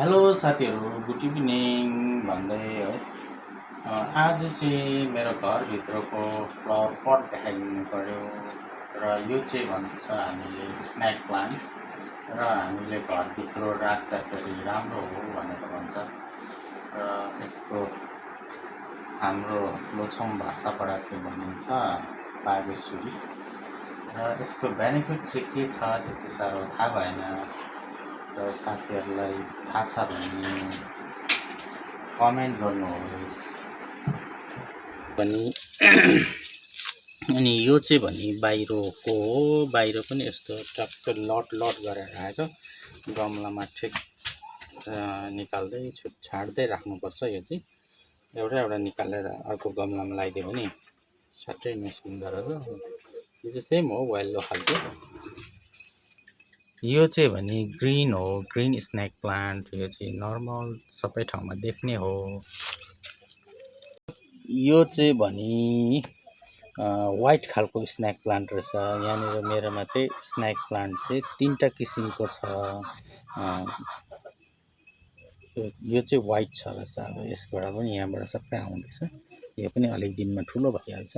Hello साथीहरू, good evening भन्दै है। आज चाहिँ मेरो घरभित्रको फ्लावर पट देखाइदिनु पऱ्यो र यो चाहिँ भन्छ हामीले स्नेक प्लान्ट र हामीले घरभित्र राख्दाखेरि राम्रो हो भनेर भन्छ र यसको हाम्रो लोछौँ भाषाबाट चाहिँ भनिन्छ बागेश्वरी र यसको बेनिफिट चाहिँ के छ त्यति साह्रो थाहा भएन र साथीहरूलाई थाहा छ भने कमेन्ट गर्नुहोस् पनि। अनि यो चाहिँ भने बाहिरको हो, बाहिर पनि यस्तो टक्क लट गरेर आएको गमलामा ठिक निकाल्दै छाड्दै राख्नुपर्छ। यो चाहिँ एउटा निकालेर अर्को गमलामा लगाइदियो भने सट्टै मिक्सिङ गरेर यो चाहिँ सेम हो, वाइल्डो खालको। यो चाहिँ भने ग्रीन हो, ग्रीन स्नेक प्लान्ट। यो चाहिँ नर्मल सबै ठाउँमा देख्ने हो। यो चाहिँ भने वाइट खालको स्नेक प्लान्ट रहेछ। यहाँनिर मेरोमा चाहिँ स्नेक प्लान्ट चाहिँ 3टा किसिमको छ। यो चाहिँ वाइट छ रहेछ। अब यसबाट पनि यहाँबाट सबै आउँदैछ। यो पनि अलिक दिनमा ठुलो भइहाल्छ।